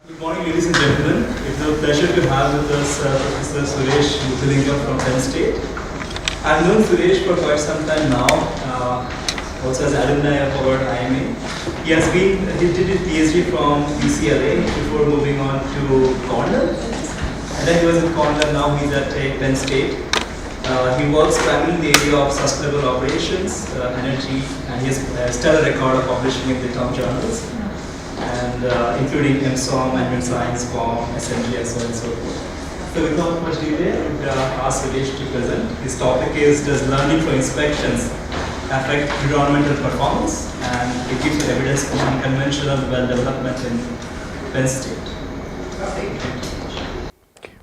Good morning, ladies and gentlemen. It's a pleasure to have with us Professor Suresh Muthulingam from Penn State. I've known Suresh for quite some time now, also as alumni of our IMA. He did his PhD from UCLA before moving on to Cornell. And then he was in Cornell, now he's at Penn State. He works primarily in the area of sustainable operations, energy, and he has a stellar record of publishing in the top journals, and including MSOM, Manual Science, Form, SMG, and so on and so forth. So without much delay, I would ask Suresh to present. His topic is, does learning for inspections affect environmental performance? And it gives evidence for unconventional well development in Penn State.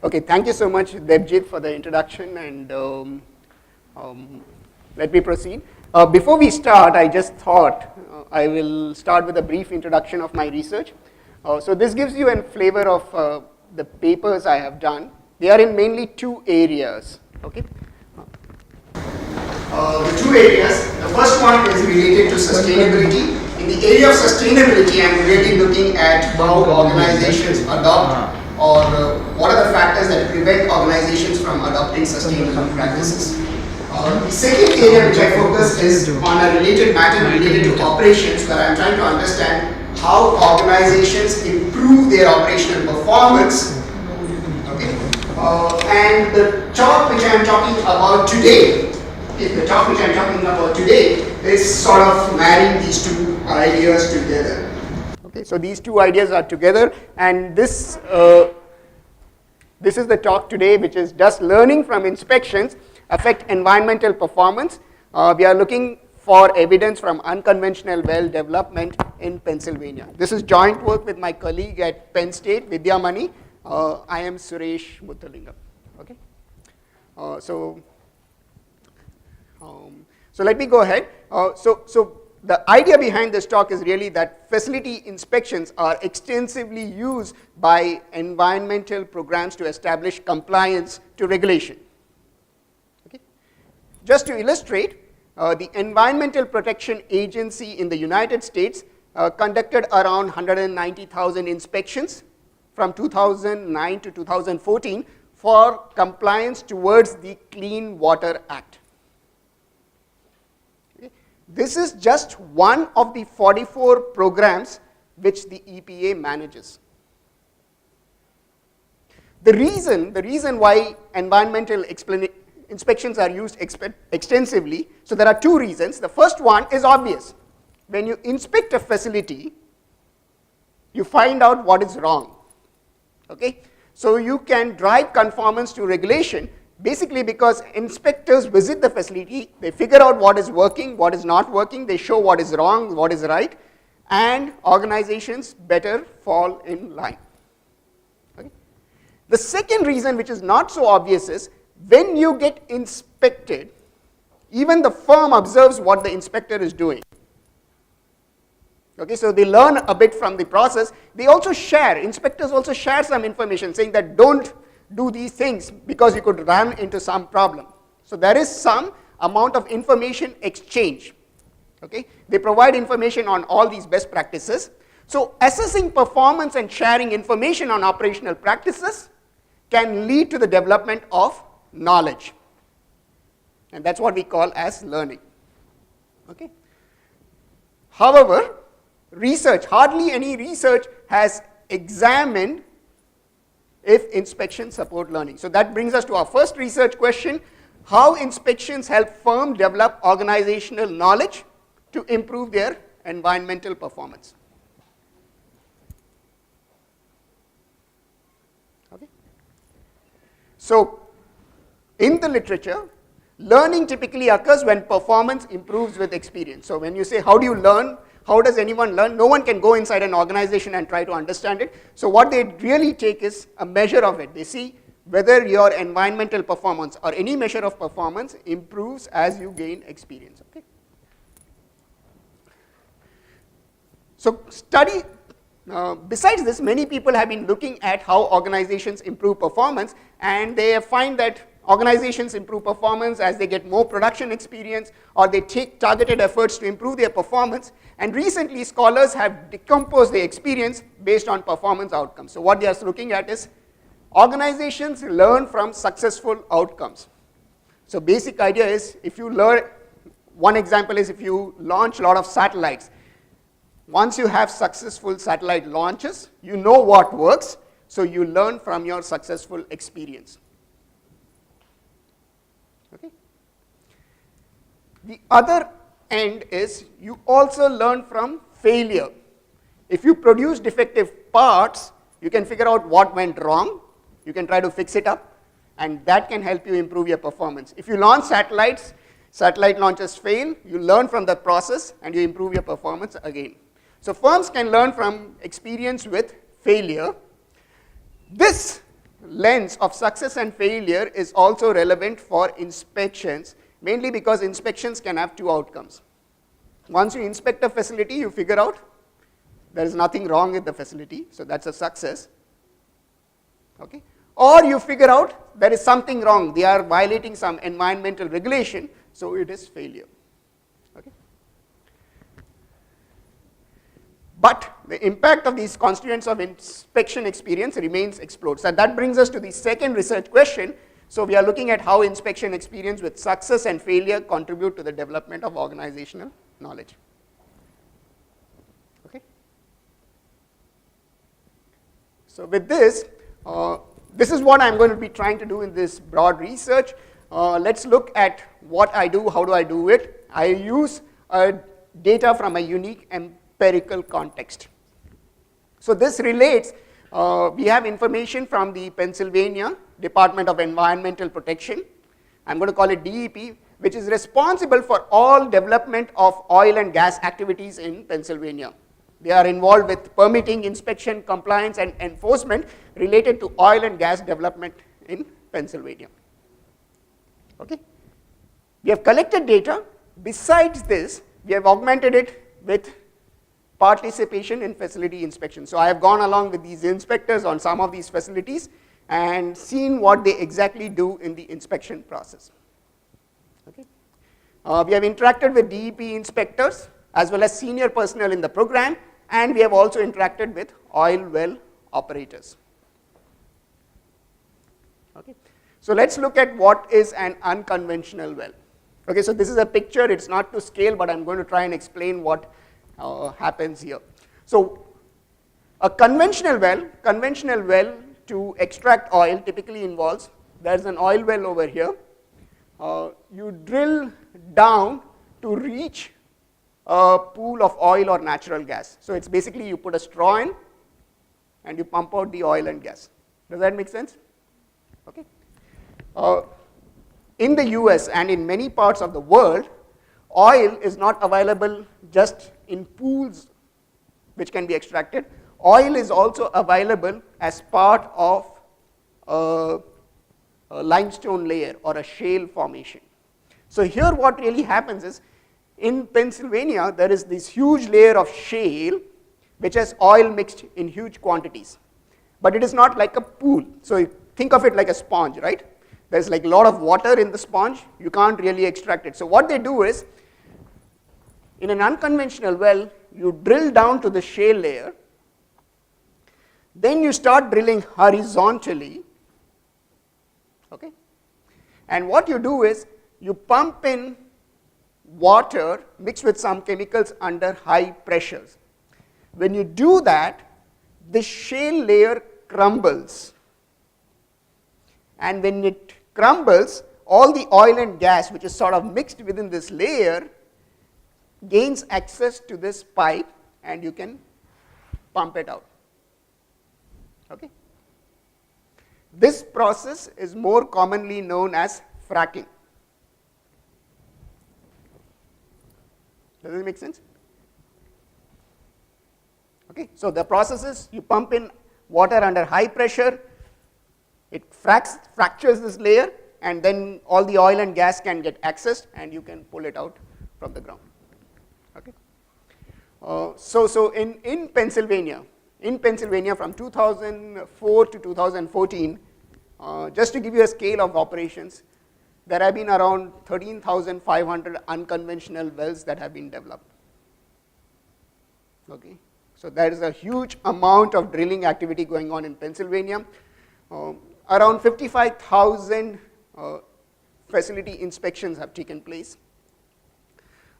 Okay, thank you so much, Debjit, for the introduction, and let me proceed. Before we start, I just thought I will start with a brief introduction of my research. So this gives you a flavor of the papers I have done. They are in mainly two areas. Okay. The two areas. The first one is related to sustainability. In the area of sustainability, I'm really looking at how organizations adopt or what are the factors that prevent organizations from adopting sustainable practices. The second area which I focus is on a related matter related to operations, where I'm trying to understand how organizations improve their operational performance. Okay. And the talk which I'm talking about today, is sort of marrying these two ideas together. Okay, so these two ideas are together, and this is the talk today, which is, does learning from inspections affect environmental performance? We are looking for evidence from unconventional well development in Pennsylvania. This is joint work with my colleague at Penn State, Vidya Mani. I am Suresh Muthulingam. Okay. So let me go ahead. So the idea behind this talk is really that facility inspections are extensively used by environmental programs to establish compliance to regulation. Okay. Just to illustrate, the Environmental Protection Agency in the United States conducted around 190,000 inspections from 2009 to 2014 for compliance towards the Clean Water Act. This is just one of the 44 programs which the EPA manages. The reason why environmental inspections are used extensively, so there are two reasons. The first one is obvious. When you inspect a facility, you find out what is wrong. Okay? So you can drive conformance to regulation, basically because inspectors visit the facility, they figure out what is working, what is not working, they show what is wrong, what is right, and organizations better fall in line. Okay? The second reason, which is not so obvious, is when you get inspected, even the firm observes what the inspector is doing. Okay, so they learn a bit from the process. They also share, inspectors also share some information saying that don't do these things because you could run into some problem. So there is some amount of information exchange. Okay? They provide information on all these best practices. So assessing performance and sharing information on operational practices can lead to the development of knowledge. And that's what we call as learning. Okay? However, hardly any research has examined if inspections support learning. So that brings us to our first research question: how inspections help firms develop organizational knowledge to improve their environmental performance. Okay. So in the literature, learning typically occurs when performance improves with experience. So when you say, how do you learn? How does anyone learn? No one can go inside an organization and try to understand it. So what they really take is a measure of it. They see whether your environmental performance or any measure of performance improves as you gain experience. Okay? So besides this, many people have been looking at how organizations improve performance, and they find that organizations improve performance as they get more production experience, or they take targeted efforts to improve their performance. And recently, scholars have decomposed the experience based on performance outcomes. So what they are looking at is organizations learn from successful outcomes. So basic idea is, if you learn, one example is if you launch a lot of satellites. Once you have successful satellite launches, you know what works, so you learn from your successful experience. Okay. The other end is you also learn from failure. If you produce defective parts, you can figure out what went wrong, you can try to fix it up, and that can help you improve your performance. If you launch satellites, satellite launches fail, you learn from the process and you improve your performance again. So firms can learn from experience with failure. This lens of success and failure is also relevant for inspections, mainly because inspections can have two outcomes. Once you inspect a facility, you figure out there is nothing wrong with the facility, so that's a success. Okay? Or you figure out there is something wrong, they are violating some environmental regulation, so it is failure. Okay? But the impact of these constituents of inspection experience remains explored. So that brings us to the second research question. So we are looking at how inspection experience with success and failure contribute to the development of organizational knowledge. Okay? So with this, this is what I'm going to be trying to do in this broad research. Let's look at what I do, how do I do it. I use data from a unique empirical context. So this relates, we have information from the Pennsylvania Department of Environmental Protection. I'm going to call it DEP, which is responsible for all development of oil and gas activities in Pennsylvania. They are involved with permitting, inspection, compliance, and enforcement related to oil and gas development in Pennsylvania. Okay? We have collected data. Besides this, we have augmented it with participation in facility inspection. So I have gone along with these inspectors on some of these facilities and seen what they exactly do in the inspection process. Okay? We have interacted with DEP inspectors as well as senior personnel in the program, and we have also interacted with oil well operators. Okay? So let's look at what is an unconventional well. Okay, so this is a picture, it's not to scale, but I'm going to try and explain what happens here. So a conventional well to extract oil typically involves, there's an oil well over here, you drill down to reach a pool of oil or natural gas. So it's basically you put a straw in and you pump out the oil and gas. Does that make sense? Okay. In the US and in many parts of the world, oil is not available just in pools which can be extracted. Oil is also available as part of a limestone layer or a shale formation. So here what really happens is, in Pennsylvania there is this huge layer of shale which has oil mixed in huge quantities. But it is not like a pool. So think of it like a sponge, right? There's like a lot of water in the sponge, you can't really extract it. So what they do is, in an unconventional well, you drill down to the shale layer, then you start drilling horizontally, okay? And what you do is, you pump in water mixed with some chemicals under high pressures. When you do that, the shale layer crumbles. And when it crumbles, all the oil and gas which is sort of mixed within this layer gains access to this pipe and you can pump it out. Okay? This process is more commonly known as fracking. Does it make sense? Okay, so the process is you pump in water under high pressure, it fractures this layer, and then all the oil and gas can get accessed and you can pull it out from the ground. Okay. So in Pennsylvania from 2004 to 2014, Just to give you a scale of operations, there have been around 13,500 unconventional wells that have been developed. Okay. So there is a huge amount of drilling activity going on in Pennsylvania. Around 55,000 facility inspections have taken place.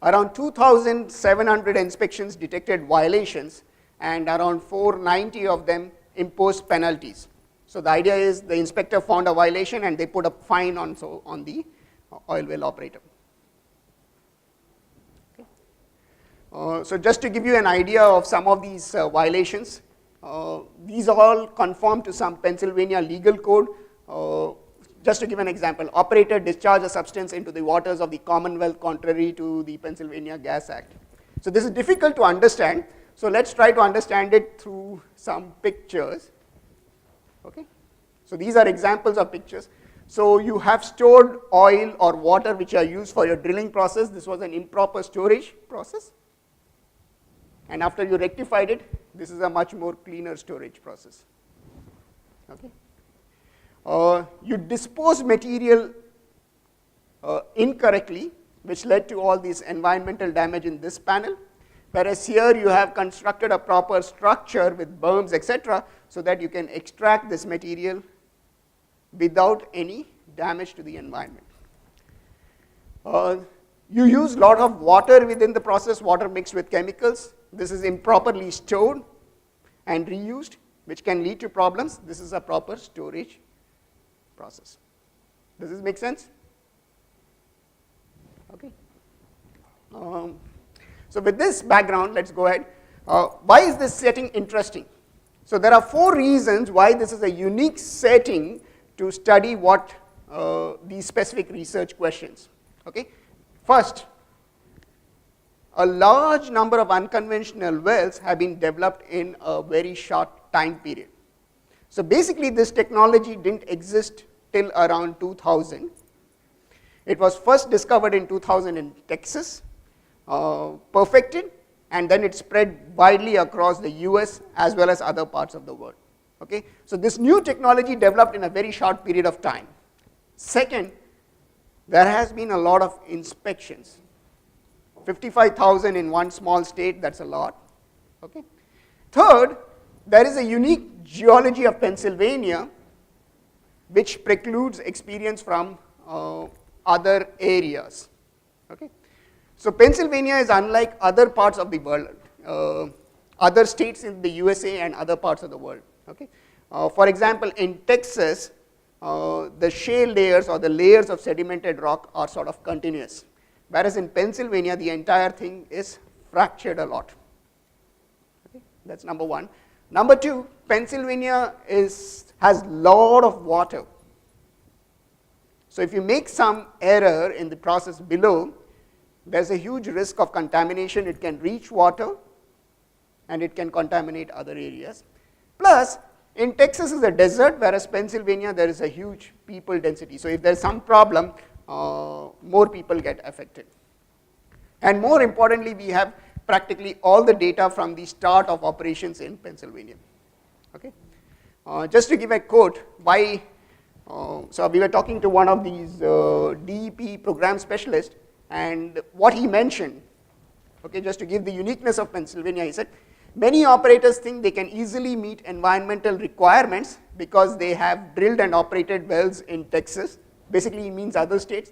Around 2,700 inspections detected violations, and around 490 of them imposed penalties. So the idea is the inspector found a violation and they put a fine on the oil well operator. Okay. So just to give you an idea of some of these violations, these all conform to some Pennsylvania legal code. Just to give an example, operator discharged a substance into the waters of the Commonwealth contrary to the Pennsylvania Gas Act. So this is difficult to understand. So let's try to understand it through some pictures. Okay. So these are examples of pictures. So you have stored oil or water which are used for your drilling process. This was an improper storage process. And after you rectified it, this is a much more cleaner storage process. Okay. You disposed material incorrectly, which led to all this environmental damage in this panel. Whereas here you have constructed a proper structure with berms, etc., so that you can extract this material without any damage to the environment. You use a lot of water within the process, water mixed with chemicals. This is improperly stored and reused, which can lead to problems. This is a proper storage process. Does this make sense? Okay. So with this background, let's go ahead. Why is this setting interesting? So there are 4 reasons why this is a unique setting to study what these specific research questions. Okay. First, a large number of unconventional wells have been developed in a very short time period. So basically this technology didn't exist till around 2000. It was first discovered in 2000 in Texas, perfected, and then it spread widely across the US as well as other parts of the world. Okay? So this new technology developed in a very short period of time. Second, there has been a lot of inspections. 55,000 in one small state, that's a lot. Okay? Third, there is a unique geology of Pennsylvania which precludes experience from other areas. Okay? So Pennsylvania is unlike other parts of the world, other states in the USA and other parts of the world. Okay? For example, in Texas, the shale layers or the layers of sedimented rock are sort of continuous, whereas in Pennsylvania, the entire thing is fractured a lot. Okay? That's number one. Number two, Pennsylvania has lot of water. So if you make some error in the process below, there's a huge risk of contamination. It can reach water and it can contaminate other areas. Plus, in Texas is a desert, whereas Pennsylvania there is a huge people density. So if there's some problem, more people get affected. And more importantly, we have practically all the data from the start of operations in Pennsylvania. Okay? Just to give a quote, why, so we were talking to one of these DEP program specialists, and what he mentioned, okay, just to give the uniqueness of Pennsylvania, he said, many operators think they can easily meet environmental requirements because they have drilled and operated wells in Texas. Basically, he means other states.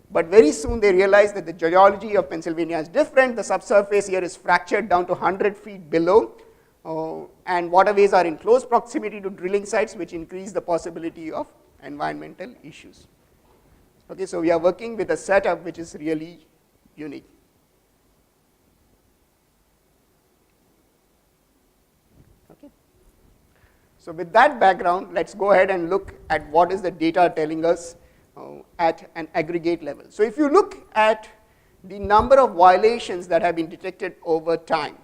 But very soon they realize that the geology of Pennsylvania is different. The subsurface here is fractured down to 100 feet below, and waterways are in close proximity to drilling sites, which increase the possibility of environmental issues. Okay, so we are working with a setup which is really unique. Okay. So with that background, let's go ahead and look at what is the data telling us at an aggregate level. So if you look at the number of violations that have been detected over time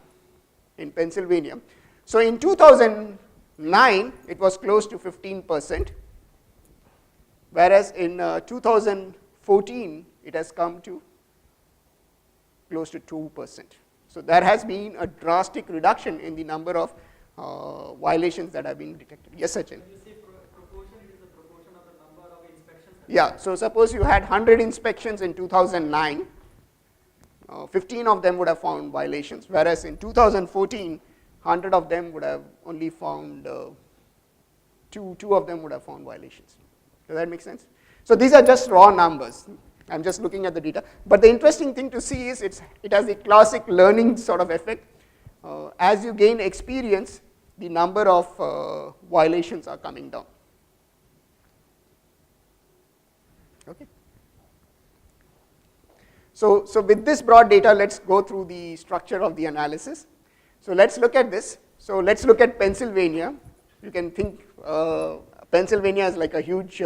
in Pennsylvania, so in 2009 it was close to 15%, whereas in 2014 it has come to close to 2%. So there has been a drastic reduction in the number of violations that have been detected. Yes, Sachin? When you say proportion, it is the proportion Yeah, so suppose you had 100 inspections in 2009, 15 of them would have found violations, whereas in 2014, 100 of them would have only found, two of them would have found violations. Does that make sense? So these are just raw numbers. I'm just looking at the data. But the interesting thing to see is it has a classic learning sort of effect. As you gain experience, the number of violations are coming down. Okay. So with this broad data, let's go through the structure of the analysis. So let's look at this. So let's look at Pennsylvania. You can think Pennsylvania is like a huge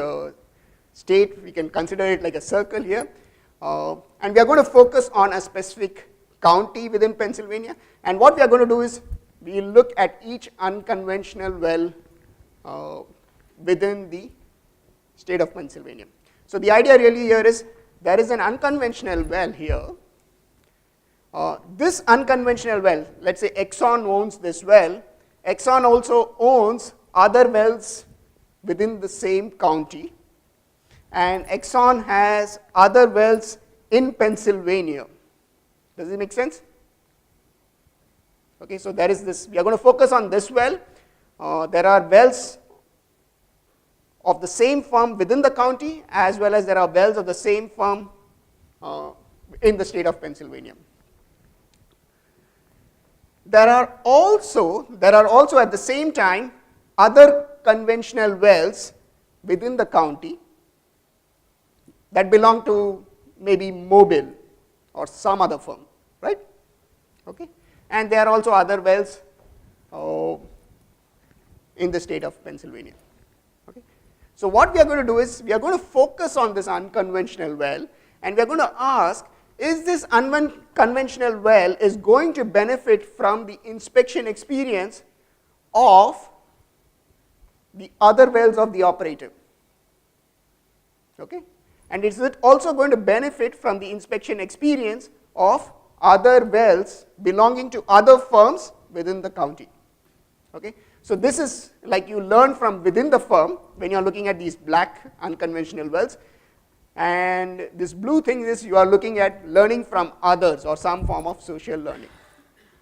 state. We can consider it like a circle here. And we are going to focus on a specific county within Pennsylvania. And what we are going to do is we will look at each unconventional well within the state of Pennsylvania. So the idea really here is there is an unconventional well here. This unconventional well, let's say Exxon owns this well. Exxon also owns other wells within the same county. And Exxon has other wells in Pennsylvania. Does it make sense? Okay, so there is this, we are going to focus on this well. There are wells of the same firm within the county, as well as there are wells of the same firm in the state of Pennsylvania. There are also at the same time other conventional wells within the county that belong to maybe Mobil or some other firm, right? Okay, and there are also other wells in the state of Pennsylvania. Okay, so what we are going to do is we are going to focus on this unconventional well, and we are going to ask, is this unconventional well is going to benefit from the inspection experience of the other wells of the operator? Okay, and is it also going to benefit from the inspection experience of other wells belonging to other firms within the county? Okay, so this is like you learn from within the firm when you are looking at these black unconventional wells, and this blue thing is you are looking at learning from others or some form of social learning.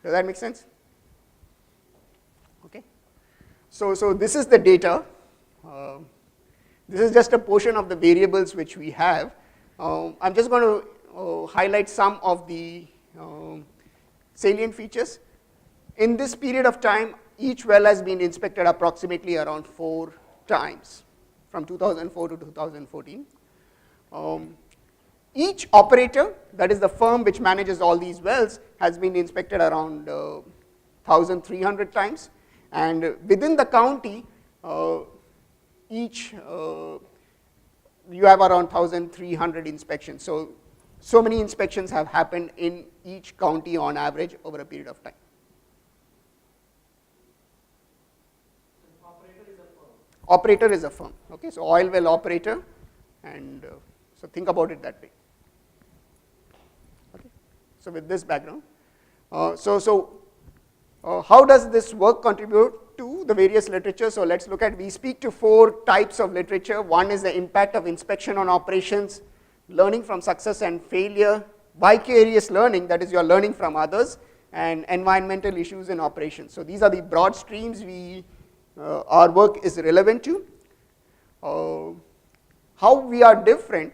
Does that make sense? Okay, so this is the data. This is just a portion of the variables which we have. I'm just going to highlight some of the salient features. In this period of time, each well has been inspected approximately around 4 times from 2004 to 2014. Each operator, that is the firm which manages all these wells, has been inspected around 1,300 times, and within the county, each you have around 1,300 inspections. So many inspections have happened in each county on average over a period of time. Operator is a firm. Okay, so oil well operator, and so think about it that way. Okay, so with this background, how does this work contribute to the various literature? So let's look at, we speak to 4 types of literature. One is the impact of inspection on operations, learning from success and failure, vicarious learning, that is you are learning from others, and environmental issues in operations. So these are the broad streams our work is relevant to. How we are different,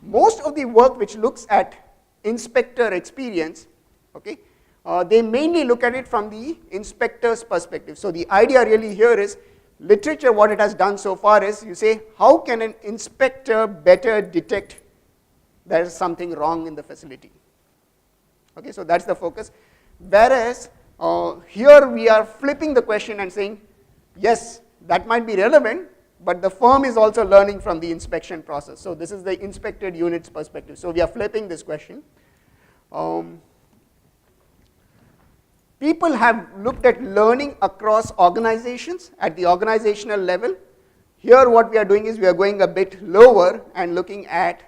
most of the work which looks at inspector experience, okay, they mainly look at it from the inspector's perspective. So the idea really here is, literature, what it has done so far is, you say, how can an inspector better detect there is something wrong in the facility? Okay, so that's the focus. Whereas here we are flipping the question and saying, yes, that might be relevant, but the firm is also learning from the inspection process. So this is the inspected unit's perspective. So we are flipping this question. People have looked at learning across organizations at the organizational level. Here what we are doing is we are going a bit lower and looking at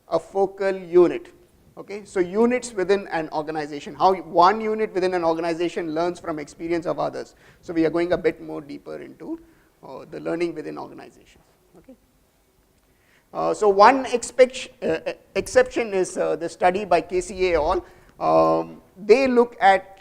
a focal unit. Okay, so units within an organization, how one unit within an organization learns from experience of others. So we are going a bit more deeper into the learning within organizations. Okay. So one exception is the study by KCA et al. They look at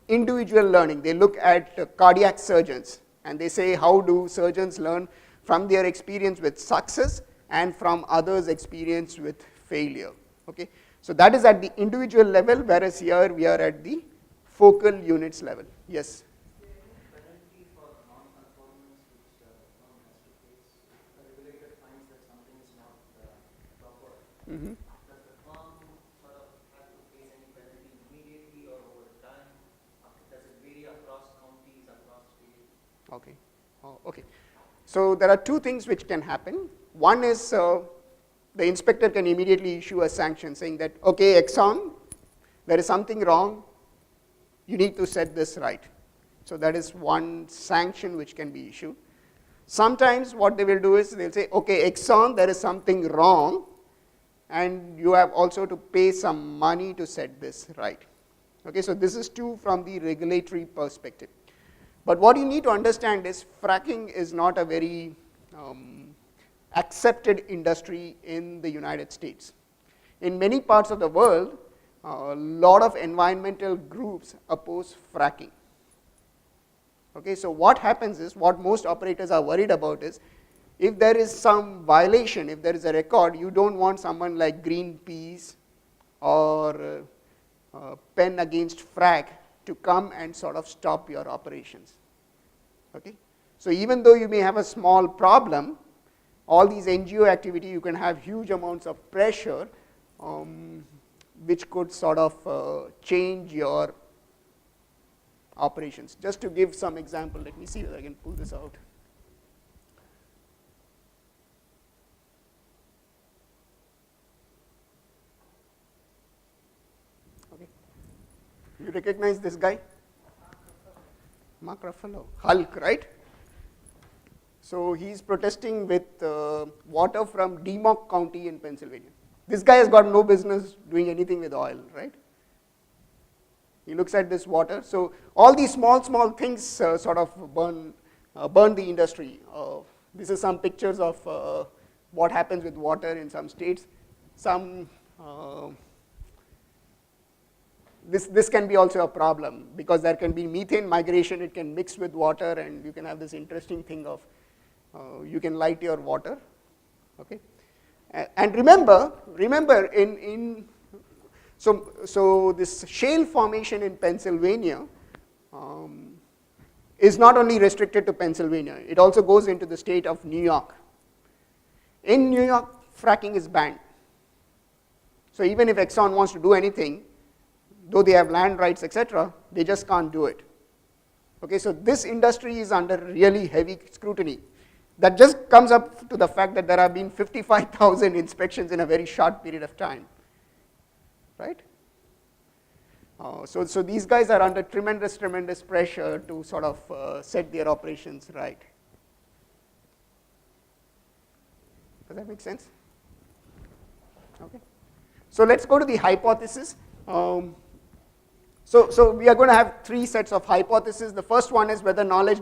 individual learning. They look at cardiac surgeons, and they say how do surgeons learn from their experience with success and from others' experience with failure. Okay, so that is at the individual level, whereas here we are at the focal units level. Yes. Penalty for non-conformance which the firm has to face. The regulator finds that something is not proper. Mm-hmm. Does the firm sort of have to face any penalty immediately or over time? Does it vary across counties, across states? Okay. Oh, okay. So there are two things which can happen. One is the inspector can immediately issue a sanction saying that, okay, Exxon, there is something wrong. You need to set this right. So that is one sanction which can be issued. Sometimes what they will do is they'll say, okay, Exxon, there is something wrong, and you have also to pay some money to set this right. Okay, so this is two from the regulatory perspective. But what you need to understand is fracking is not a very accepted industry in the United States. In many parts of the world, a lot of environmental groups oppose fracking. Okay, so what happens is, what most operators are worried about is, if there is some violation, if there is a record, you don't want someone like Greenpeace or Pen Against Frack to come and sort of stop your operations. Okay, so even though you may have a small problem, all these NGO activity, you can have huge amounts of pressure which could sort of change your operations. Just to give some example, let me see whether I can pull this out. Okay, you recognize this guy? Mark Ruffalo, Hulk, right? So he's protesting with water from Demock County in Pennsylvania. This guy has got no business doing anything with oil, right? He looks at this water. So all these small things sort of burn the industry. This is some pictures of what happens with water in some states. Some this can be also a problem because there can be methane migration. It can mix with water, and you can have this interesting thing of you can light your water. Okay, and remember so this shale formation in Pennsylvania is not only restricted to Pennsylvania. It also goes into the state of New York. In New York, fracking is banned. So even if Exxon wants to do anything, though they have land rights, etc., they just can't do it. Okay, so this industry is under really heavy scrutiny. That just comes up to the fact that there have been 55,000 inspections in a very short period of time, right? So these guys are under tremendous pressure to sort of set their operations right. Does that make sense? Okay. So let's go to the hypothesis. So we are going to have three sets of hypotheses. The first one is whether knowledge,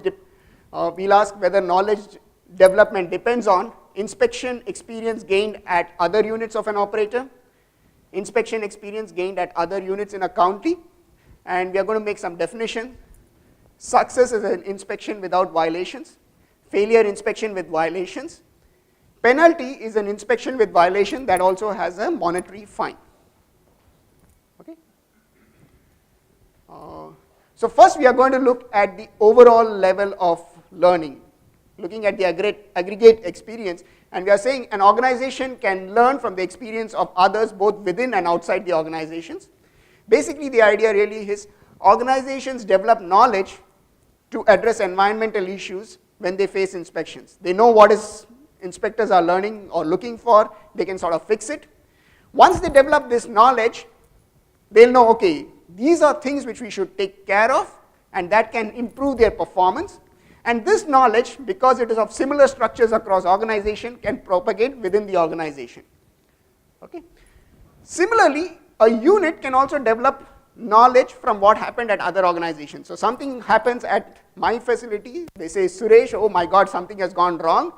we'll ask whether knowledge development depends on inspection experience gained at other units of an operator, inspection experience gained at other units in a county, and we are going to make some definition. Success is an inspection without violations, failure inspection with violations, penalty is an inspection with violation that also has a monetary fine. Okay. So first we are going to look at the overall level of learning, looking at the aggregate experience, and we are saying an organization can learn from the experience of others both within and outside the organizations. Basically the idea really is organizations develop knowledge to address environmental issues when they face inspections. They know what is inspectors are learning or looking for, they can sort of fix it. Once they develop this knowledge, they'll know, okay, these are things which we should take care of, and that can improve their performance. And this knowledge, because it is of similar structures across organization, can propagate within the organization. Okay. Similarly, a unit can also develop knowledge from what happened at other organizations. So something happens at my facility, they say, Suresh, oh my God, something has gone wrong.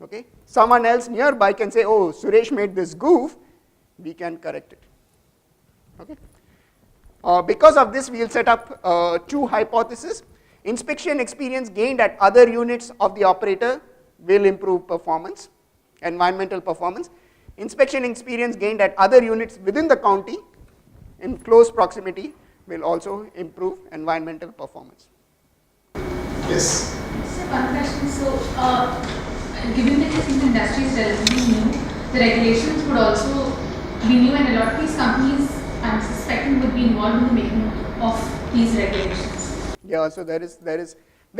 Okay? Someone else nearby can say, oh, Suresh made this goof, we can correct it. Okay? Because of this, we will set up two hypotheses. Inspection experience gained at other units of the operator will improve performance, environmental performance. Inspection experience gained at other units within the county in close proximity will also improve environmental performance. Yes? So one question, so given that this industry is relatively new, the regulations would also be new, and a lot of these companies, I'm suspecting, would be involved in the making of these regulations. Yeah, so there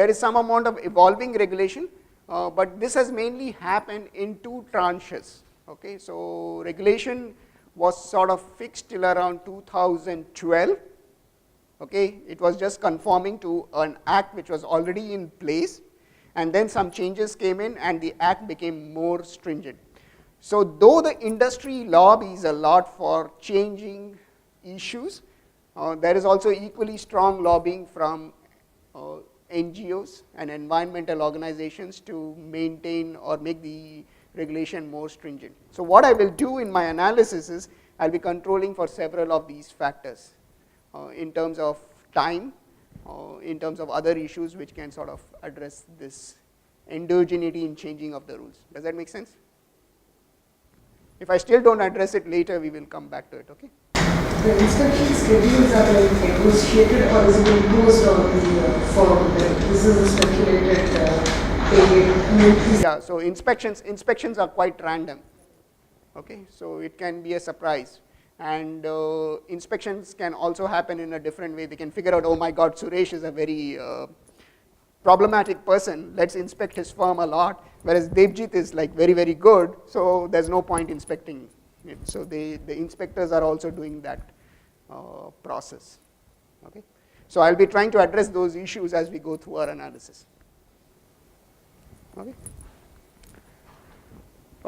is some amount of evolving regulation, but this has mainly happened in two tranches. Okay, so regulation was sort of fixed till around 2012. Okay, it was just conforming to an act which was already in place, and then some changes came in and the act became more stringent. So though the industry lobbies a lot for changing issues, there is also equally strong lobbying from NGOs and environmental organizations to maintain or make the regulation more stringent. So what I will do in my analysis is I'll be controlling for several of these factors in terms of time, in terms of other issues which can sort of address this endogeneity in changing of the rules. Does that make sense? If I still don't address it later, we will come back to it, okay? The inspection schedules are like negotiated, or is it imposed on the firm? This is a speculated pay. Yeah, so inspections are quite random. Okay, so it can be a surprise. And inspections can also happen in a different way. They can figure out, oh my God, Suresh is a very problematic person. Let's inspect his firm a lot. Whereas Devjit is like very, very good. So there's no point inspecting it. So the inspectors are also doing that process. Okay, so I'll be trying to address those issues as we go through our analysis. Okay.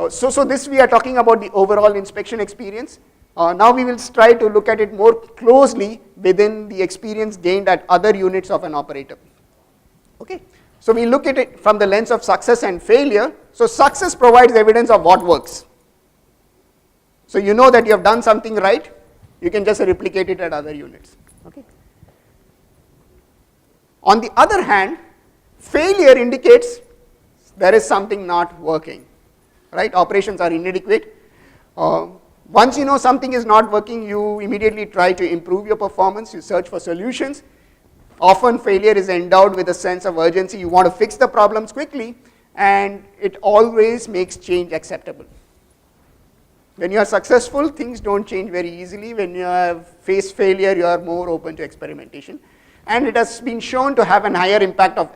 So this we are talking about the overall inspection experience. Now we will try to look at it more closely within the experience gained at other units of an operator. Okay, so we look at it from the lens of success and failure. So success provides evidence of what works. So you know that you have done something right, you can just replicate it at other units. Okay. On the other hand, failure indicates there is something not working, right? Operations are inadequate. Once you know something is not working, you immediately try to improve your performance, you search for solutions. Often failure is endowed with a sense of urgency. You want to fix the problems quickly, and it always makes change acceptable. When you are successful, things don't change very easily. When you have faced failure, you are more open to experimentation. And it has been shown to have a higher impact of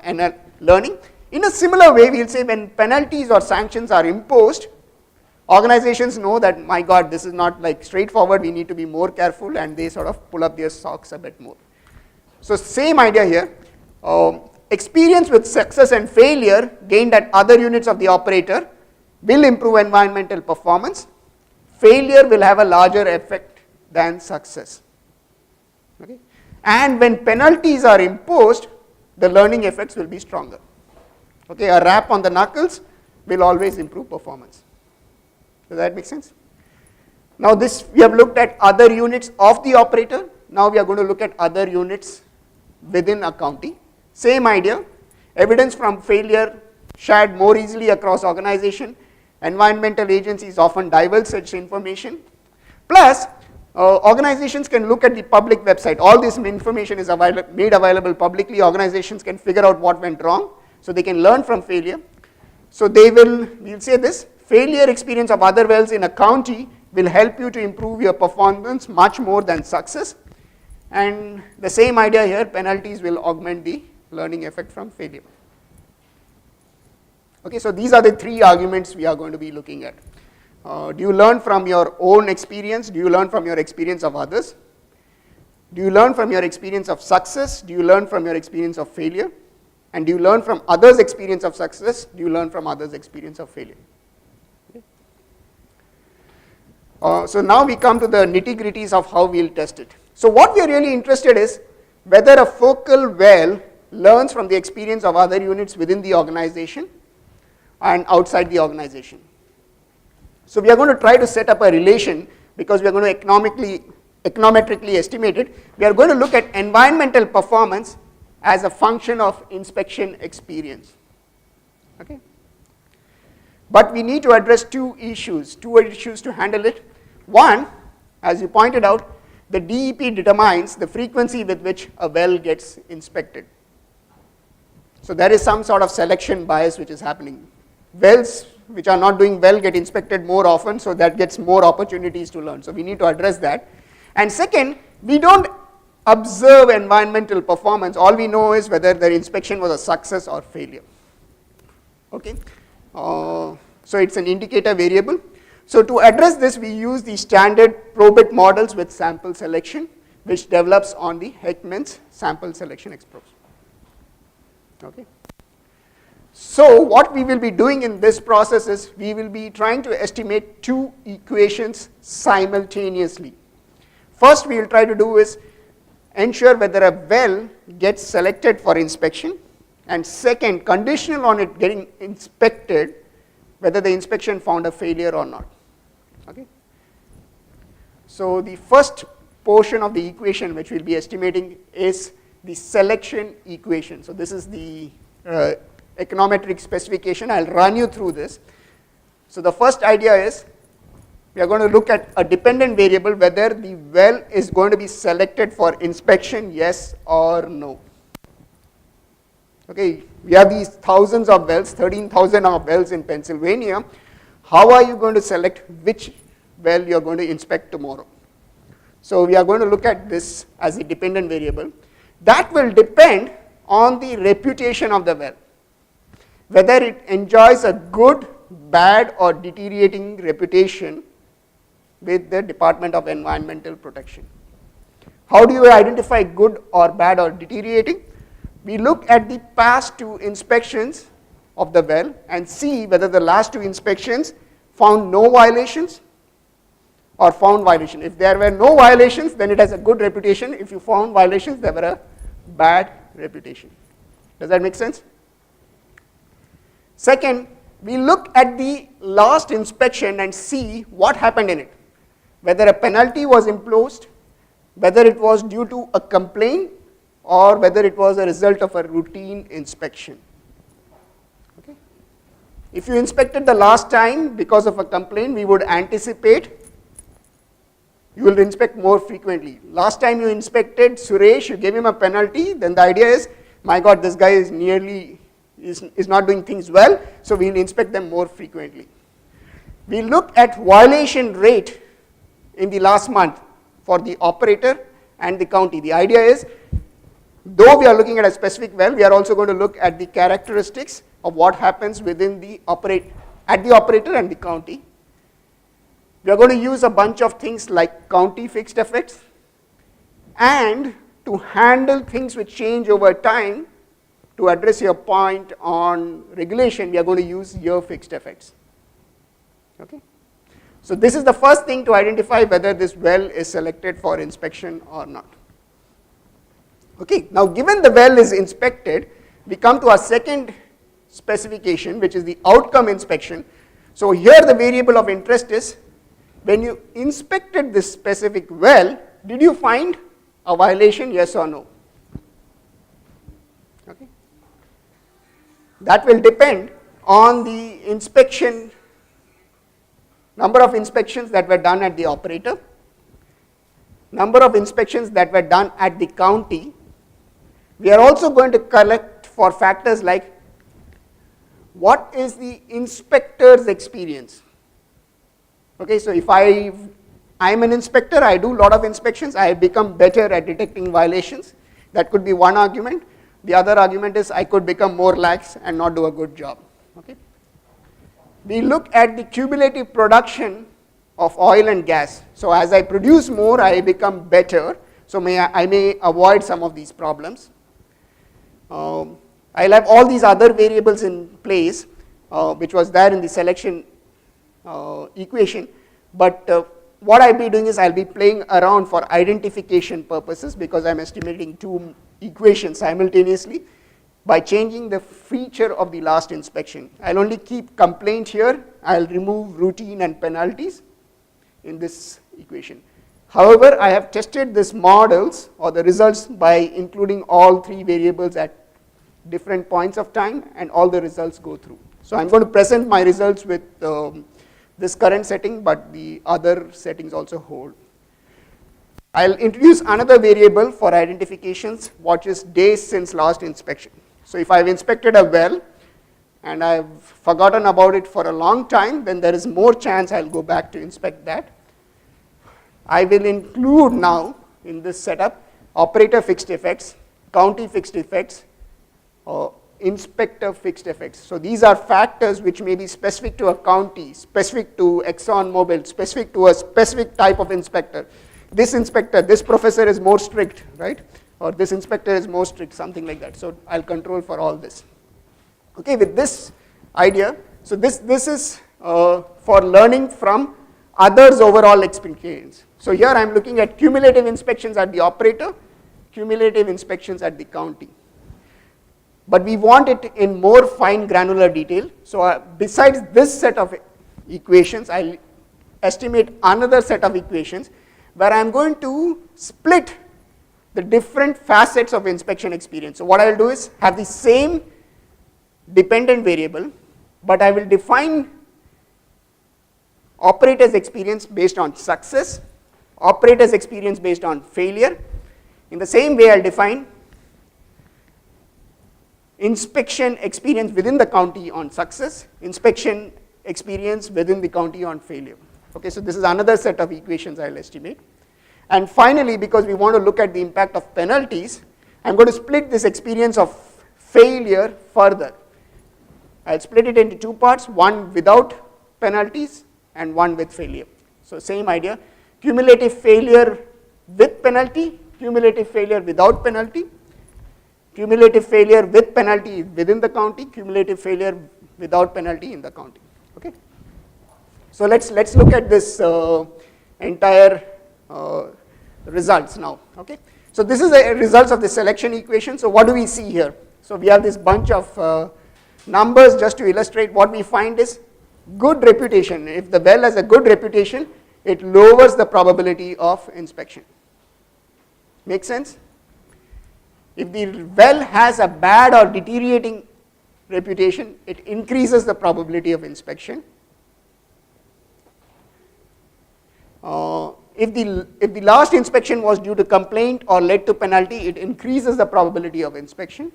learning. In a similar way, we'll say when penalties or sanctions are imposed, organizations know that, my God, this is not like straightforward, we need to be more careful, and they sort of pull up their socks a bit more. So same idea here. Experience with success and failure gained at other units of the operator will improve environmental performance. Failure will have a larger effect than success. Okay? And when penalties are imposed, the learning effects will be stronger. Okay, a rap on the knuckles will always improve performance. Does that make sense? Now this, we have looked at other units of the operator. Now we are going to look at other units within a county. Same idea, evidence from failure shared more easily across organization. Environmental agencies often divulge such information. Plus, organizations can look at the public website. All this information is made available publicly. Organizations can figure out what went wrong, so they can learn from failure. So they will, we'll say this, failure experience of other wells in a county will help you to improve your performance much more than success. And the same idea here, penalties will augment the learning effect from failure. Okay, so these are the three arguments we are going to be looking at. Do you learn from your own experience? Do you learn from your experience of others? Do you learn from your experience of success? Do you learn from your experience of failure? And do you learn from others' experience of success? Do you learn from others' experience of failure? Okay. So now we come to the nitty-gritties of how we'll test it. So what we are really interested is whether a focal well learns from the experience of other units within the organization, and outside the organization. So we are going to try to set up a relation because we are going to econometrically estimate it. We are going to look at environmental performance as a function of inspection experience. Okay? But we need to address two issues to handle it. One, as you pointed out, the DEP determines the frequency with which a well gets inspected. So there is some sort of selection bias which is happening. Wells which are not doing well get inspected more often, so that gets more opportunities to learn. So we need to address that. And second, we don't observe environmental performance. All we know is whether the inspection was a success or failure. Okay? So it's an indicator variable. So to address this, we use the standard Probit models with sample selection, which develops on the Heckman's sample selection exposure. Okay. So what we will be doing in this process is we will be trying to estimate two equations simultaneously. First we will try to do is ensure whether a well gets selected for inspection, and second, conditional on it getting inspected, whether the inspection found a failure or not. Okay. So the first portion of the equation which we will be estimating is the selection equation. So this is the econometric specification. I will run you through this. So the first idea is we are going to look at a dependent variable, whether the well is going to be selected for inspection, yes or no. Okay, we have these thousands of wells, 13,000 of wells in Pennsylvania. How are you going to select which well you are going to inspect tomorrow? So we are going to look at this as a dependent variable. That will depend on the reputation of the well, whether it enjoys a good, bad or deteriorating reputation with the Department of Environmental Protection. How do you identify good or bad or deteriorating? We look at the past two inspections of the well and see whether the last two inspections found no violations or found violation. If there were no violations, then it has a good reputation. If you found violations, there were a bad reputation. Does that make sense? Second, we look at the last inspection and see what happened in it, whether a penalty was imposed, whether it was due to a complaint, or whether it was a result of a routine inspection. Okay. If you inspected the last time because of a complaint, we would anticipate you will inspect more frequently. Last time you inspected Suresh, you gave him a penalty, then the idea is, my God, this guy is is not doing things well, so we will inspect them more frequently. We look at violation rate in the last month for the operator and the county. The idea is, though we are looking at a specific well, we are also going to look at the characteristics of what happens within the at the operator and the county. We are going to use a bunch of things like county fixed effects, and to handle things which change over time, to address your point on regulation, we are going to use year fixed effects. Okay. So this is the first thing to identify whether this well is selected for inspection or not. Okay. Now given the well is inspected, we come to our second specification, which is the outcome inspection. So here the variable of interest is, when you inspected this specific well, did you find a violation, yes or no? Okay. That will depend on the inspection, number of inspections that were done at the operator, number of inspections that were done at the county. We are also going to collect for factors like, what is the inspector's experience? Okay, so if I am an inspector, I do a lot of inspections, I become better at detecting violations. That could be one argument. The other argument is I could become more lax and not do a good job. Okay. We look at the cumulative production of oil and gas. So as I produce more, I become better. So I may avoid some of these problems. I'll have all these other variables in place, which was there in the selection equation, but what I'll be doing is I'll be playing around for identification purposes, because I'm estimating two equations simultaneously. by changing the feature of the last inspection. I'll only keep complaint here, I'll remove routine and penalties in this equation. However, I have tested these models or the results by including all three variables at different points of time, and all the results go through. So I'm going to present my results with this current setting, but the other settings also hold. I'll introduce another variable for identifications, which is days since last inspection. So if I've inspected a well and I've forgotten about it for a long time, then there is more chance I'll go back to inspect that. I will include now in this setup operator fixed effects, county fixed effects, inspector fixed effects. So these are factors which may be specific to a county, specific to ExxonMobil, specific to a specific type of inspector. This inspector, this professor is more strict, right? Or this inspector is more strict, something like that. So I'll control for all this. Okay, with this idea, so this is for learning from others' overall experience. So here I'm looking at cumulative inspections at the operator, cumulative inspections at the county. But we want it in more fine granular detail. So besides this set of equations, I'll estimate another set of equations where I'm going to split the different facets of inspection experience. So what I'll do is have the same dependent variable, but I will define operator's experience based on success, operator's experience based on failure. In the same way, I'll define inspection experience within the county on success, inspection experience within the county on failure. Okay, so this is another set of equations I'll estimate. And finally, because we want to look at the impact of penalties, I'm going to split this experience of failure further. I'll split it into two parts, one without penalties and one with failure. So same idea, cumulative failure with penalty, cumulative failure without penalty, cumulative failure with penalty within the county, cumulative failure without penalty in the county. Okay. So let's look at this entire results now. Okay. So this is the results of the selection equation. So what do we see here? So we have this bunch of numbers. Just to illustrate, what we find is good reputation. If the well has a good reputation, it lowers the probability of inspection. Make sense? If the well has a bad or deteriorating reputation, it increases the probability of inspection. If the last inspection was due to complaint or led to penalty, it increases the probability of inspection.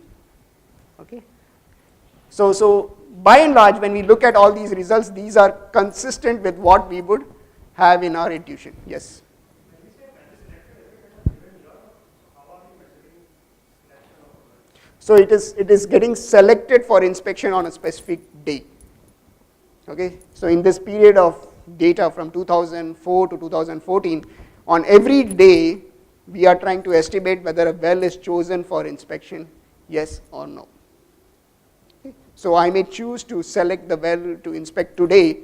Okay. So by and large, when we look at all these results, these are consistent with what we would have in our intuition. Yes. So it is getting selected for inspection on a specific day. Okay. So in this period of data from 2004 to 2014, on every day we are trying to estimate whether a well is chosen for inspection, yes or no. Okay. So I may choose to select the well to inspect today,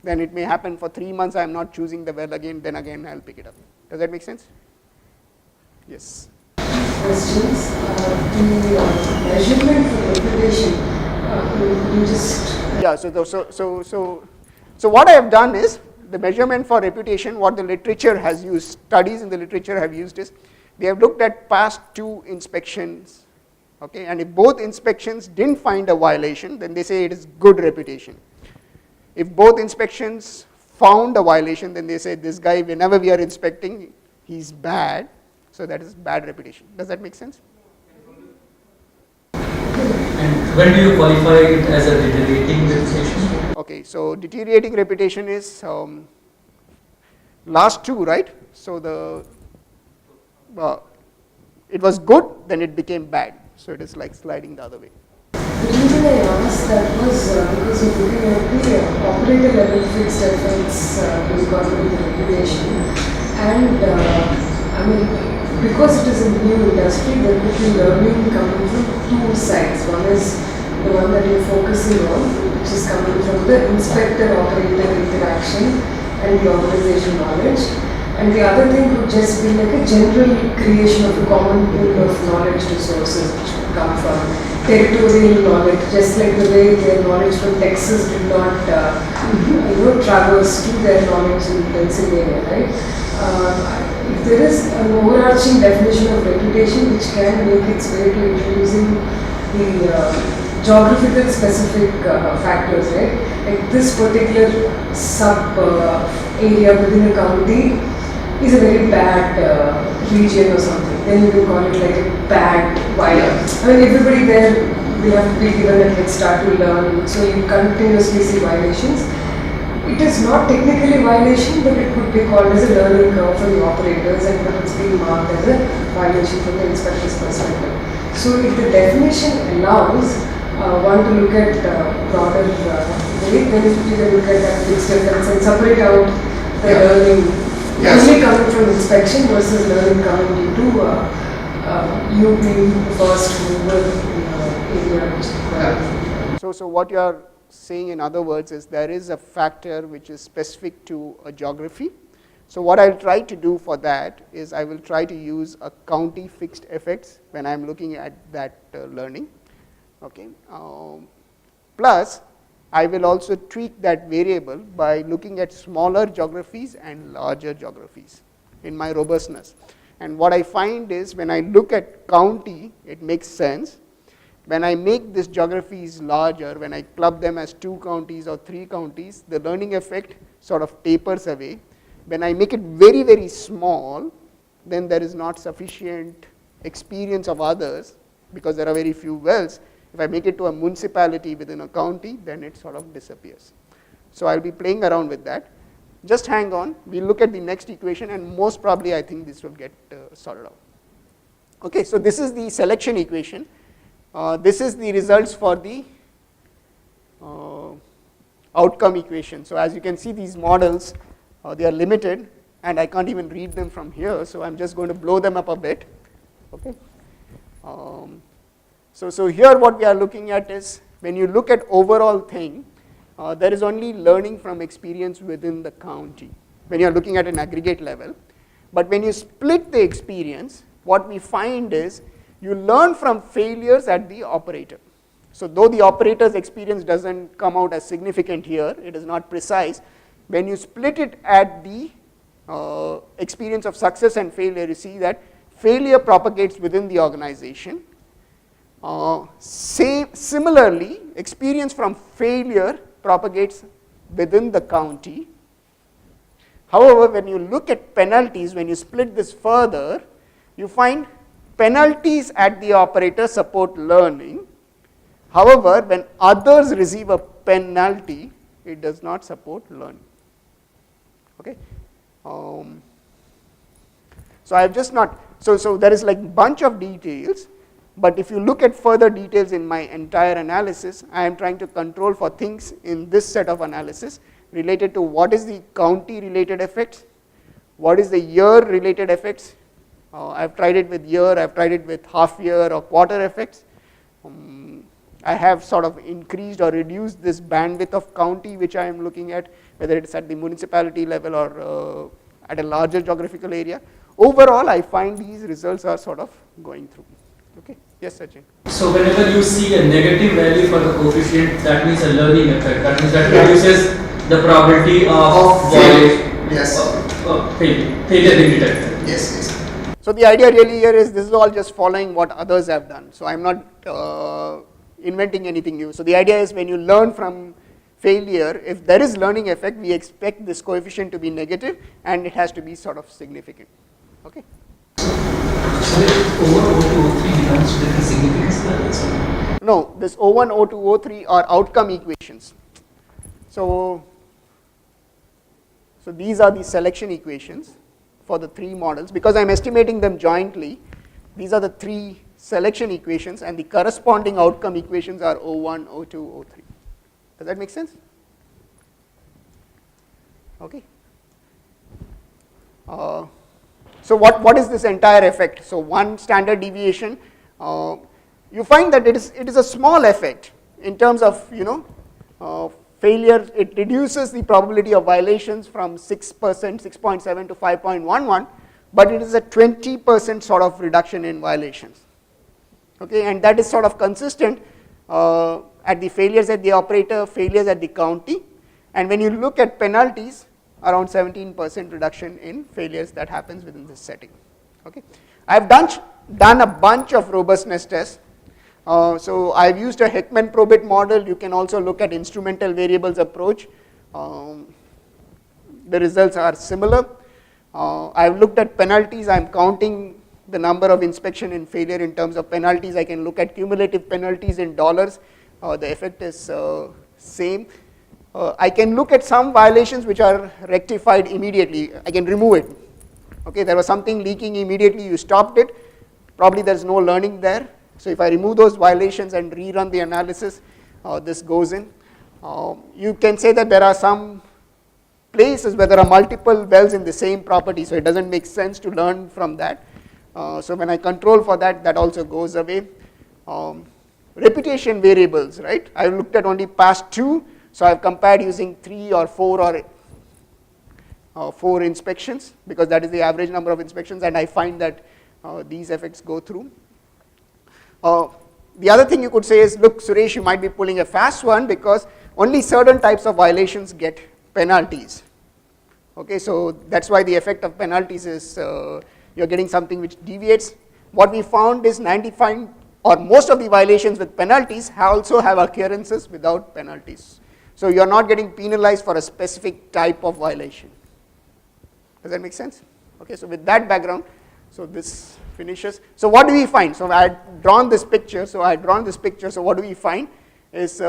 then it may happen for 3 months I am not choosing the well again, then again I will pick it up. Does that make sense? Yes. Questions. The measurement for reputation, you just... Yeah, so what I have done is, the measurement for reputation, what the literature has used, studies in the literature have used is, they have looked at past 2 inspections, okay, and if both inspections didn't find a violation, then they say it is good reputation. If both inspections found a violation, then they say this guy, whenever we are inspecting, he's bad, so that is bad reputation. Does that make sense? And when do you qualify it as a deteriorating reputation? Okay, so deteriorating reputation is last 2, right? So it was good, then it became bad. So it is like sliding the other way. The reason I asked that was because you're looking at the operator level fixed effects which got with the reputation, and I mean, because it is a new industry, there could be learning coming from 2 sides. One is the one that you're focusing on, which is coming from the inspector-operator interaction and the organization knowledge. And the other thing would just be like a general creation of a common pool of knowledge resources which would come from territorial knowledge, just like the way their knowledge from Texas did not traverse to their knowledge in Pennsylvania, right? If there is an overarching definition of reputation which can make its way to introducing the geographical specific factors, right? Like this particular sub area within a county is a very bad region or something. Then you can call it like a bad violate. I mean, everybody there will have to be given a head start to learn, so you continuously see violations. It is not technically violation, but it could be called as a learning curve for the operators, and it's being marked as a violation from the inspector's perspective. So if the definition allows one to look at broader way, then you can look at that fixed difference and separate out the learning only coming from inspection versus learning coming due to you being the first mover in area. So what you are saying in other words is there is a factor which is specific to a geography. So what I'll try to do for that is I will try to use a county fixed effects when I'm looking at that learning. Okay. Plus I will also tweak that variable by looking at smaller geographies and larger geographies in my robustness. And what I find is when I look at county, it makes sense. When I make this geographies larger, when I club them as 2 counties or 3 counties, the learning effect sort of tapers away. When I make it very, very small, then there is not sufficient experience of others because there are very few wells. If I make it to a municipality within a county, then it sort of disappears. So I'll be playing around with that. Just hang on, we'll look at the next equation, and most probably I think this will get sorted out. Okay, so this is the selection equation. This is the results for the outcome equation. So as you can see, these models, they are limited, and I can't even read them from here, so I'm just going to blow them up a bit. Okay. So here what we are looking at is, when you look at overall thing, there is only learning from experience within the county, when you are looking at an aggregate level. But when you split the experience, what we find is, you learn from failures at the operator. So though the operator's experience doesn't come out as significant here, it is not precise, when you split it at the experience of success and failure, you see that failure propagates within the organization. Similarly, experience from failure propagates within the county. However, when you look at penalties, when you split this further, you find penalties at the operator support learning. However, when others receive a penalty, it does not support learning. Okay. So I have just not, so there is like bunch of details. But if you look at further details in my entire analysis, I am trying to control for things in this set of analysis related to what is the county related effects, what is the year related effects. I have tried it with year, I have tried it with half year or quarter effects. I have sort of increased or reduced this bandwidth of county which I am looking at, whether it is at the municipality level or at a larger geographical area. Overall, I find these results are sort of going through. Okay. Yes, Sachin. So whenever you see a negative value for the coefficient, that means a learning effect. That means that reduces the probability of violation. Yes. Failure being detected. Yes. So the idea really here is this is all just following what others have done. So I'm not inventing anything new. So the idea is when you learn from failure, if there is learning effect, we expect this coefficient to be negative and it has to be sort of significant. Okay. So over O2, O3 belongs to different significance levels? No, this O1, O2, O3 are outcome equations. So these are the selection equations for the 3 models. Because I'm estimating them jointly, these are the 3 selection equations and the corresponding outcome equations are O1, O2, O3. Does that make sense? Okay. So what is this entire effect? So one standard deviation, you find that it is a small effect in terms of failure, it reduces the probability of violations from 6%, 6.7 to 5.11, but it is a 20% sort of reduction in violations. Okay, and that is sort of consistent at the failures at the operator, failures at the county, and when you look at penalties, around 17% reduction in failures that happens within this setting. Okay, I've done a bunch of robustness tests. So I've used a Heckman Probit model. You can also look at instrumental variables approach. The results are similar. I've looked at penalties. I'm counting the number of inspection and failure in terms of penalties. I can look at cumulative penalties in dollars. The effect is same. I can look at some violations which are rectified immediately. I can remove it. Okay, there was something leaking immediately, you stopped it. Probably there's no learning there. So if I remove those violations and rerun the analysis, this goes in. You can say that there are some places where there are multiple wells in the same property, so it doesn't make sense to learn from that. So when I control for that, that also goes away. Reputation variables, right? I looked at only past 2, so I've compared using 3 or 4 or 4 inspections, because that is the average number of inspections, and I find that these effects go through. The other thing you could say is, look, Suresh, you might be pulling a fast one because only certain types of violations get penalties. Okay, so that's why the effect of penalties is you're getting something which deviates. What we found is 95 or most of the violations with penalties also have occurrences without penalties. So you're not getting penalized for a specific type of violation. Does that make sense? Okay, so with that background, so this finishes. So what do we find? So I had drawn this picture. So what do we find is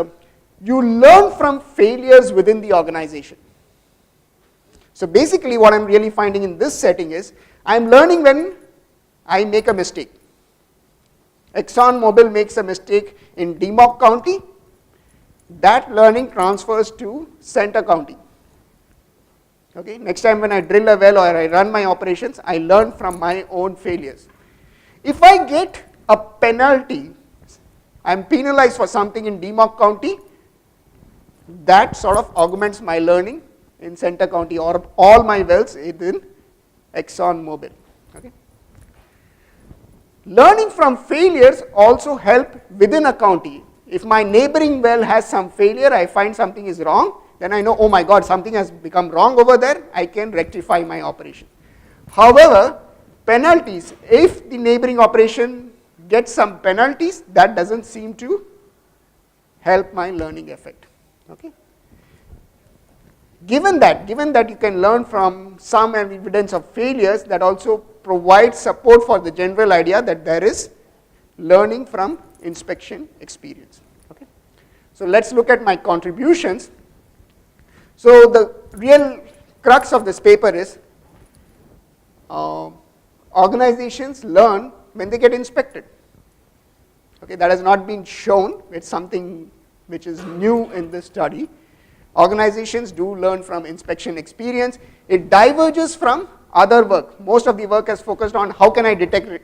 you learn from failures within the organization. So basically what I'm really finding in this setting is I'm learning when I make a mistake. ExxonMobil makes a mistake in DeMock County. That learning transfers to Center County. Okay, next time when I drill a well or I run my operations, I learn from my own failures. If I get a penalty, I'm penalized for something in DeMock County, that sort of augments my learning in Center County or all my wells in ExxonMobil. Okay. Learning from failures also help within a county. If my neighboring well has some failure, I find something is wrong, then I know, oh my God, something has become wrong over there, I can rectify my operation. However, penalties, if the neighboring operation gets some penalties, that doesn't seem to help my learning effect. Okay. Given that you can learn from some evidence of failures, that also provides support for the general idea that there is learning from inspection experience. Okay. So let's look at my contributions. So the real crux of this paper is organizations learn when they get inspected. Okay, that has not been shown. It's something which is new in this study. Organizations do learn from inspection experience. It diverges from other work. Most of the work has focused on how can I detect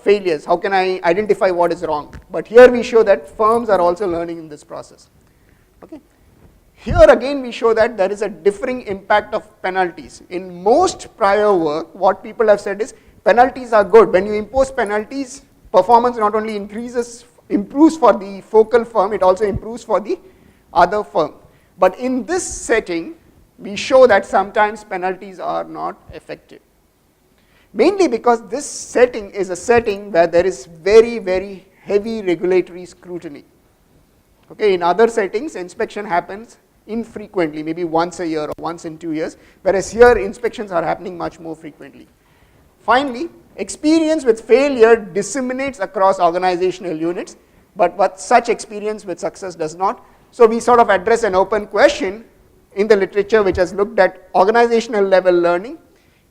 failures, how can I identify what is wrong. But here we show that firms are also learning in this process. Okay. Here again we show that there is a differing impact of penalties. In most prior work, what people have said is penalties are good. When you impose penalties, performance not only improves for the focal firm, it also improves for the other firm. But in this setting, we show that sometimes penalties are not effective. Mainly because this setting is a setting where there is very, very heavy regulatory scrutiny. Okay, in other settings, inspection happens infrequently, maybe once a year or once in 2 years, whereas here inspections are happening much more frequently. Finally, experience with failure disseminates across organizational units, but what such experience with success does not. So we sort of address an open question in the literature which has looked at organizational level learning,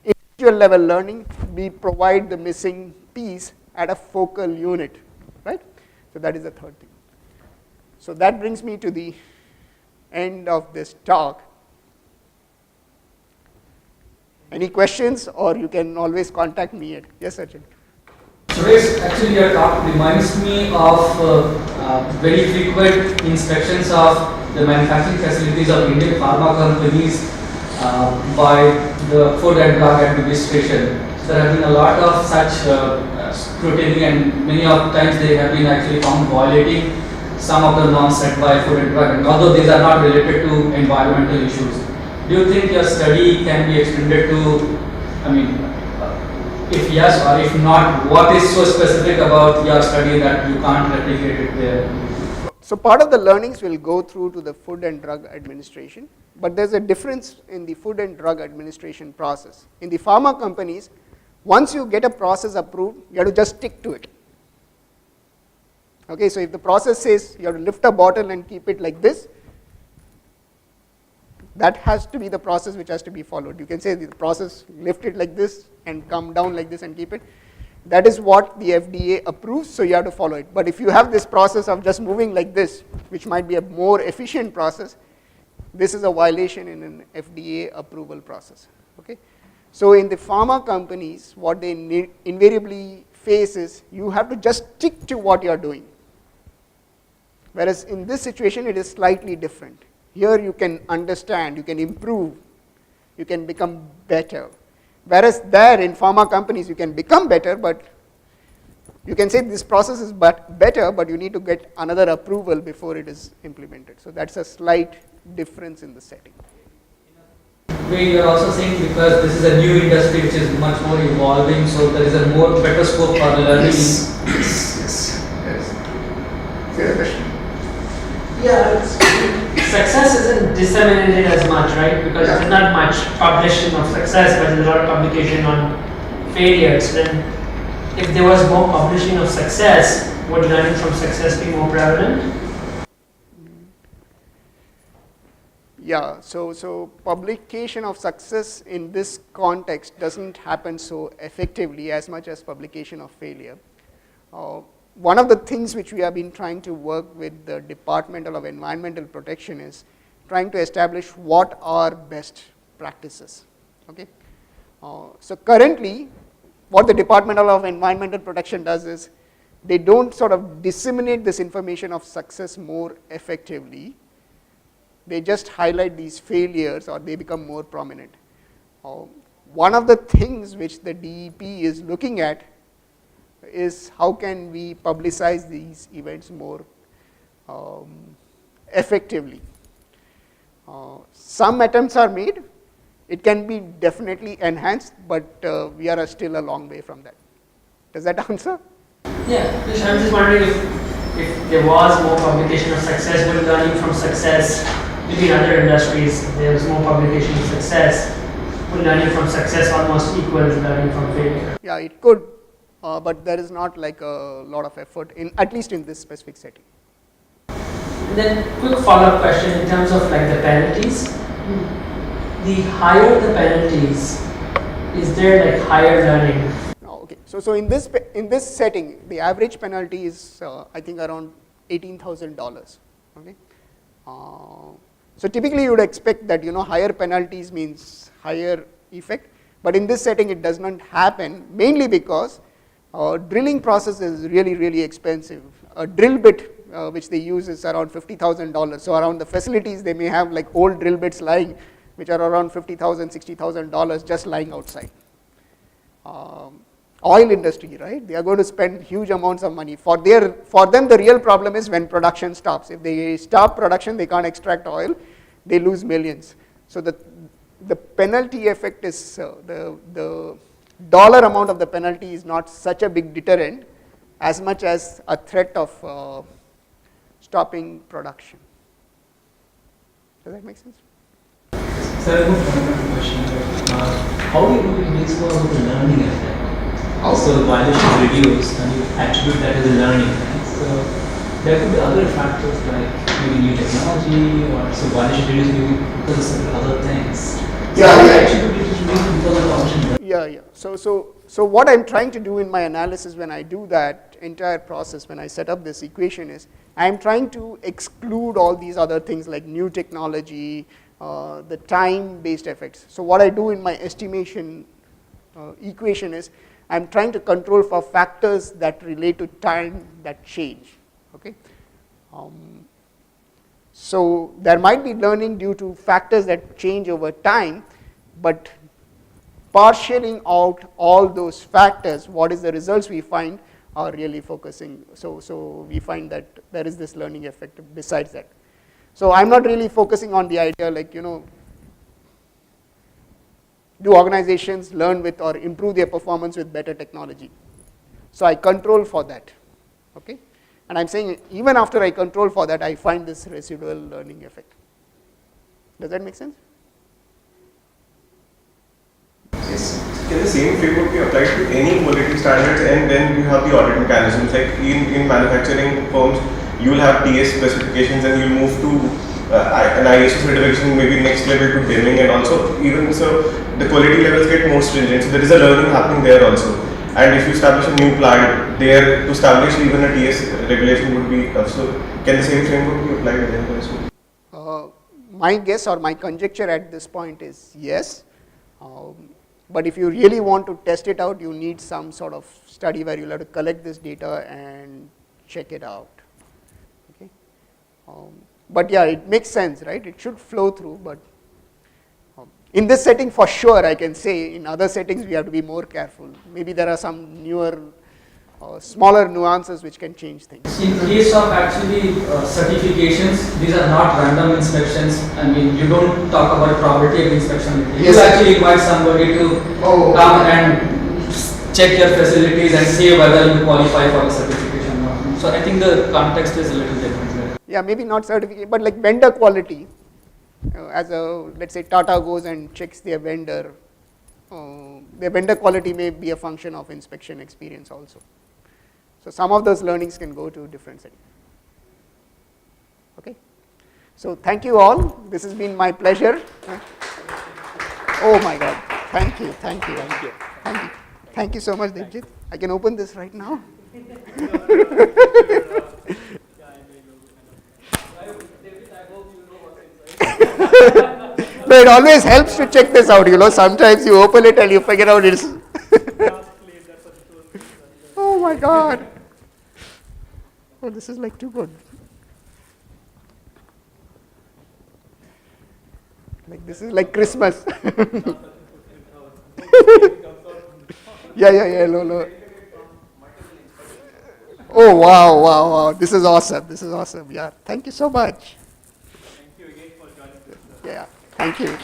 individual level learning. We provide the missing piece at a focal unit, right? So that is the third thing. So that brings me to the end of this talk. Any questions, or you can always contact me at, yes, Sachin. Suresh, actually your talk reminds me of very frequent inspections of the manufacturing facilities of Indian pharma companies by the Food and Drug Administration. There have been a lot of such scrutiny, and many of times they have been actually found violating some of the norms set by Food and Drug, and although these are not related to environmental issues. Do you think your study can be extended to, I mean, if yes or if not, what is so specific about your study that you can't replicate it there? So part of the learnings will go through to the Food and Drug Administration, but there's a difference in the Food and Drug Administration process. In the pharma companies, once you get a process approved, you have to just stick to it. Okay, so if the process says you have to lift a bottle and keep it like this, that has to be the process which has to be followed. You can say the process, lift it like this and come down like this and keep it. That is what the FDA approves, so you have to follow it. But if you have this process of just moving like this, which might be a more efficient process, this is a violation in an FDA approval process. Okay? So in the pharma companies, what they invariably face is you have to just stick to what you are doing. Whereas in this situation, it is slightly different. Here you can understand, you can improve, you can become better. Whereas there in pharma companies, you can become better, but you can say this process is better, but you need to get another approval before it is implemented. So that's a slight difference in the setting. We are also saying because this is a new industry which is much more evolving, so there is a more better scope for learning. Yes. Fair question. Yeah, success isn't disseminated as much, right? Because there's not much publishing of success, but there's a lot of publication on failures. Then, if there was more publishing of success, would learning from success be more prevalent? Yeah, so publication of success in this context doesn't happen so effectively as much as publication of failure. One of the things which we have been trying to work with the Department of Environmental Protection is trying to establish what are best practices. Okay? So currently, what the Department of Environmental Protection does is they don't sort of disseminate this information of success more effectively. They just highlight these failures or they become more prominent. One of the things which the DEP is looking at is how can we publicize these events more effectively. Some attempts are made. It can be definitely enhanced, but we are still a long way from that. Does that answer? Yeah, I'm just wondering if there was more publication of success, would learning from success, maybe in other industries, there was more publication of success, would learning from success almost equal to learning from failure? Yeah, it could, but there is not like a lot of effort, at least in this specific setting. And then quick follow-up question in terms of like the penalties. The higher the penalties, is there like higher learning? Okay, so in this setting, the average penalty is I think around $18,000. Okay, so typically you would expect that higher penalties means higher effect, but in this setting it does not happen, mainly because drilling process is really expensive. A drill bit which they use is around $50,000. So around the facilities they may have like old drill bits lying, which are around $50,000, $60,000 just lying outside. Oil industry, right? They are going to spend huge amounts of money. For them, the real problem is when production stops. If they stop production, they can't extract oil, they lose millions. So the penalty effect is the dollar amount of the penalty is not such a big deterrent as much as a threat of stopping production. Does that make sense? Sir, I have one question. How do you make sure about the learning effect? Also, violation reduced and you attribute that as a learning. Right? So there could be other factors like maybe new technology or so violation reduced maybe because of several other things. Yeah. So what I'm trying to do in my analysis when I do that entire process, when I set up this equation is, I'm trying to exclude all these other things like new technology, the time-based effects. So what I do in my estimation equation is, I'm trying to control for factors that relate to time that change. Okay. So there might be learning due to factors that change over time, but partialing out all those factors, what is the results we find are really focusing. So we find that there is this learning effect besides that. So I'm not really focusing on the idea like, do organizations learn with or improve their performance with better technology? So I control for that, okay? And I'm saying even after I control for that, I find this residual learning effect. Does that make sense? Yes. Can the same framework be applied to any quality standards, and then you have the audit mechanisms? Like in manufacturing firms, you will have TS specifications and you'll move to an ISO certification, maybe next level to dimming, and also even so the quality levels get more stringent. So there is a learning happening there also. And if you establish a new plant, there to establish even a TS regulation would be tough. So can the same framework be applied again as well? My guess or my conjecture at this point is yes. But if you really want to test it out, you need some sort of study where you'll have to collect this data and check it out. Okay. But yeah, it makes sense, right? It should flow through, but in this setting for sure I can say. In other settings we have to be more careful. Maybe there are some newer smaller nuances which can change things. In case of actually certifications, these are not random inspections. I mean, you don't talk about probability of inspection. You actually invite somebody to come and check your facilities and see whether you qualify for the certification or not. So I think the context is a little different there. Yeah, maybe not certification, but like vendor quality. As let's say Tata goes and checks their vendor quality may be a function of inspection experience also. So some of those learnings can go to different settings. Okay. So thank you all. This has been my pleasure. Oh my God. Thank you. Thank you so much, Devjit. I can open this right now. But it always helps to check this out, sometimes you open it and you figure out it's oh my God. Oh, this is like too good. Like this is like Christmas. Yeah, no. Oh wow. This is awesome. Yeah. Thank you so much. Thank you again for joining us. Yeah. Thank you.